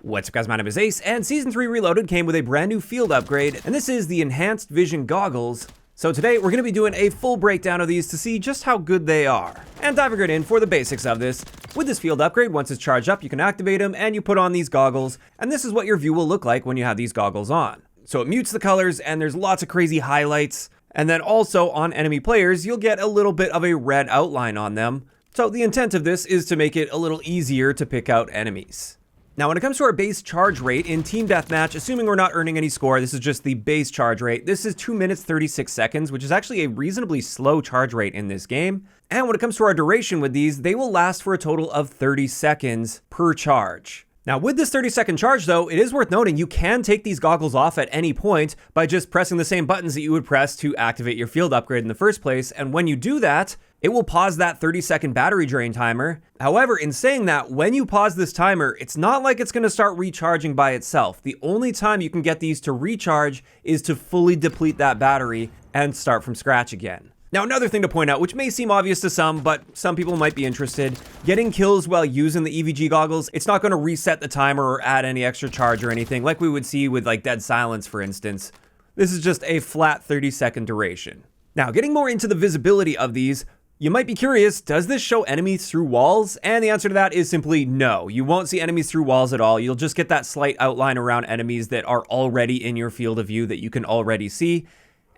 What's up guys, my name is Ace, and Season 3 Reloaded came with a brand new field upgrade, and this is the Enhanced Vision Goggles. So today we're going to be doing a full breakdown of these to see just how good they are. And diving right in for the basics of this. With this field upgrade, once it's charged up, you can activate them and you put on these goggles, and this is what your view will look like when you have these goggles on. So it mutes the colors and there's lots of crazy highlights, and then also on enemy players, you'll get a little bit of a red outline on them. So the intent of this is to make it a little easier to pick out enemies. Now, when it comes to our base charge rate in Team Deathmatch, assuming we're not earning any score, this is just the base charge rate. This is 2 minutes 36 seconds, which is actually a reasonably slow charge rate in this game. And when it comes to our duration with these, they will last for a total of 30 seconds per charge. Now, with this 30-second charge, though, it is worth noting you can take these goggles off at any point by just pressing the same buttons that you would press to activate your field upgrade in the first place. And when you do that, it will pause that 30-second battery drain timer. However, in saying that, when you pause this timer, it's not like it's going to start recharging by itself. The only time you can get these to recharge is to fully deplete that battery and start from scratch again. Now, another thing to point out, which may seem obvious to some, but some people might be interested, getting kills while using the EVG goggles, it's not going to reset the timer or add any extra charge or anything like we would see with like Dead Silence, for instance. This is just a flat 30-second duration. Now, getting more into the visibility of these, you might be curious, does this show enemies through walls? And the answer to that is simply no. You won't see enemies through walls at all. You'll just get that slight outline around enemies that are already in your field of view that you can already see.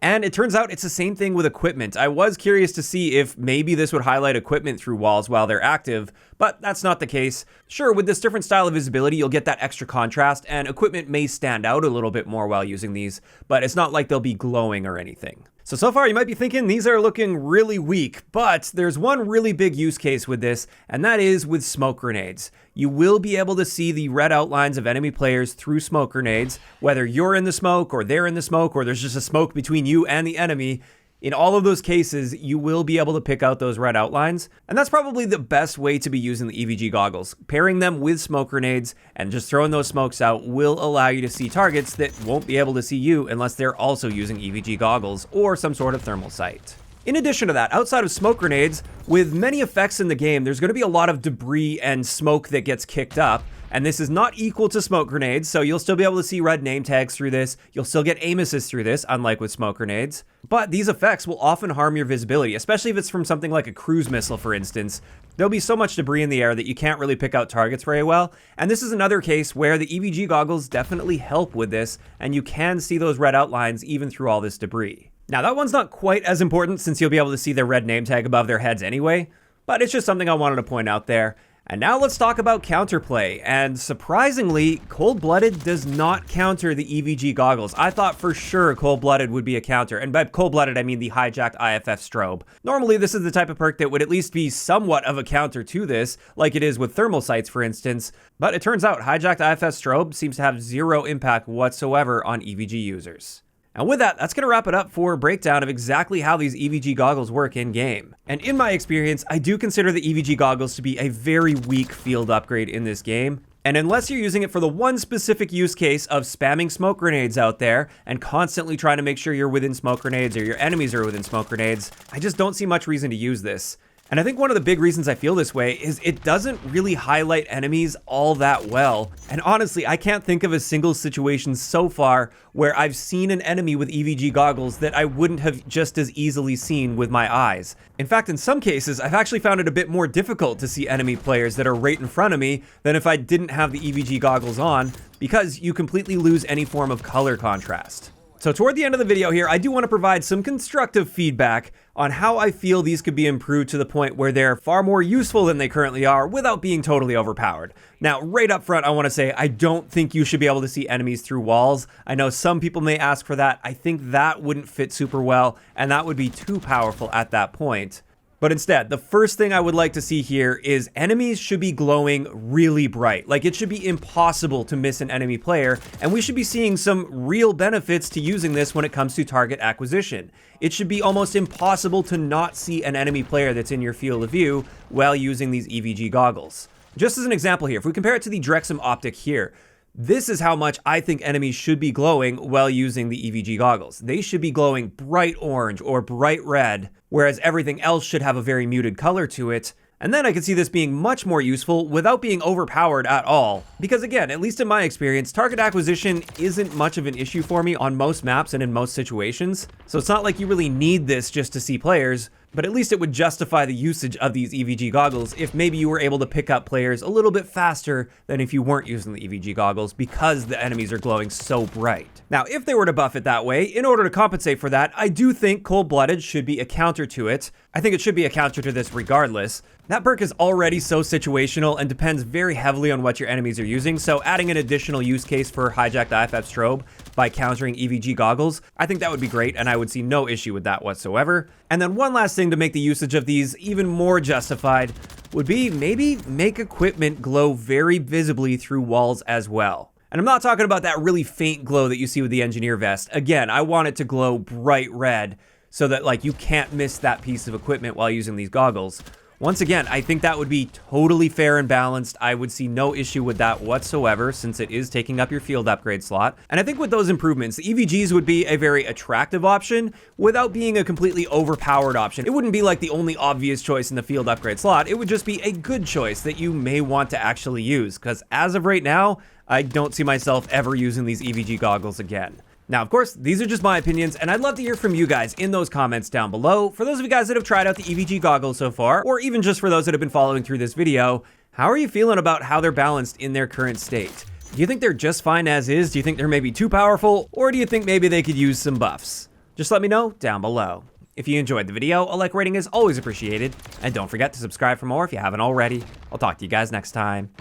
And it turns out it's the same thing with equipment. I was curious to see if maybe this would highlight equipment through walls while they're active, but that's not the case. Sure, with this different style of visibility, you'll get that extra contrast, and equipment may stand out a little bit more while using these, but it's not like they'll be glowing or anything. So far you might be thinking these are looking really weak, but there's one really big use case with this, and that is with smoke grenades. You will be able to see the red outlines of enemy players through smoke grenades, whether you're in the smoke or they're in the smoke or there's just a smoke between you and the enemy. In all of those cases, you will be able to pick out those red outlines, and that's probably the best way to be using the EVG goggles. Pairing them with smoke grenades and just throwing those smokes out will allow you to see targets that won't be able to see you unless they're also using EVG goggles or some sort of thermal sight. In addition to that, outside of smoke grenades, with many effects in the game, there's going to be a lot of debris and smoke that gets kicked up. And this is not equal to smoke grenades, so you'll still be able to see red name tags through this. You'll still get aim assist through this, unlike with smoke grenades. But these effects will often harm your visibility, especially if it's from something like a cruise missile, for instance. There'll be so much debris in the air that you can't really pick out targets very well. And this is another case where the EVG goggles definitely help with this, and you can see those red outlines even through all this debris. Now, that one's not quite as important since you'll be able to see their red name tag above their heads anyway, but it's just something I wanted to point out there. And now let's talk about counterplay, and surprisingly, Cold-Blooded does not counter the EVG goggles. I thought for sure Cold-Blooded would be a counter, and by Cold-Blooded I mean the hijacked IFF strobe. Normally this is the type of perk that would at least be somewhat of a counter to this, like it is with thermal sights for instance, but it turns out hijacked IFF strobe seems to have zero impact whatsoever on EVG users. And with that, that's going to wrap it up for a breakdown of exactly how these EVG goggles work in-game. And in my experience, I do consider the EVG goggles to be a very weak field upgrade in this game. And unless you're using it for the one specific use case of spamming smoke grenades out there and constantly trying to make sure you're within smoke grenades or your enemies are within smoke grenades, I just don't see much reason to use this. And I think one of the big reasons I feel this way is it doesn't really highlight enemies all that well. And honestly, I can't think of a single situation so far where I've seen an enemy with EVG goggles that I wouldn't have just as easily seen with my eyes. In fact, in some cases, I've actually found it a bit more difficult to see enemy players that are right in front of me than if I didn't have the EVG goggles on, because you completely lose any form of color contrast. So toward the end of the video here, I do want to provide some constructive feedback on how I feel these could be improved to the point where they're far more useful than they currently are without being totally overpowered. Now, right up front, I want to say I don't think you should be able to see enemies through walls. I know some people may ask for that. I think that wouldn't fit super well, and that would be too powerful at that point. But instead, the first thing I would like to see here is enemies should be glowing really bright. Like, it should be impossible to miss an enemy player, and we should be seeing some real benefits to using this when it comes to target acquisition. It should be almost impossible to not see an enemy player that's in your field of view while using these EVG goggles. Just as an example here, if we compare it to the Drexum optic here, this is how much I think enemies should be glowing while using the EVG goggles. They should be glowing bright orange or bright red, whereas everything else should have a very muted color to it. And then I could see this being much more useful without being overpowered at all. Because again, at least in my experience, target acquisition isn't much of an issue for me on most maps and in most situations. So it's not like you really need this just to see players, but at least it would justify the usage of these EVG goggles if maybe you were able to pick up players a little bit faster than if you weren't using the EVG goggles because the enemies are glowing so bright. Now, if they were to buff it that way, in order to compensate for that, I do think Cold-Blooded should be a counter to it. I think it should be a counter to this regardless. That perk is already so situational and depends very heavily on what your enemies are using, so adding an additional use case for hijacked IFF strobe by countering EVG goggles, I think that would be great, and I would see no issue with that whatsoever. And then one last thing to make the usage of these even more justified would be maybe make equipment glow very visibly through walls as well. And I'm not talking about that really faint glow that you see with the engineer vest. Again, I want it to glow bright red so that like you can't miss that piece of equipment while using these goggles. Once again, I think that would be totally fair and balanced. I would see no issue with that whatsoever since it is taking up your field upgrade slot. And I think with those improvements, the EVGs would be a very attractive option without being a completely overpowered option. It wouldn't be like the only obvious choice in the field upgrade slot. It would just be a good choice that you may want to actually use, because as of right now, I don't see myself ever using these EVG goggles again. Now, of course, these are just my opinions, and I'd love to hear from you guys in those comments down below. For those of you guys that have tried out the EVG goggles so far, or even just for those that have been following through this video, how are you feeling about how they're balanced in their current state? Do you think they're just fine as is? Do you think they're maybe too powerful? Or do you think maybe they could use some buffs? Just let me know down below. If you enjoyed the video, a like rating is always appreciated, and don't forget to subscribe for more if you haven't already. I'll talk to you guys next time.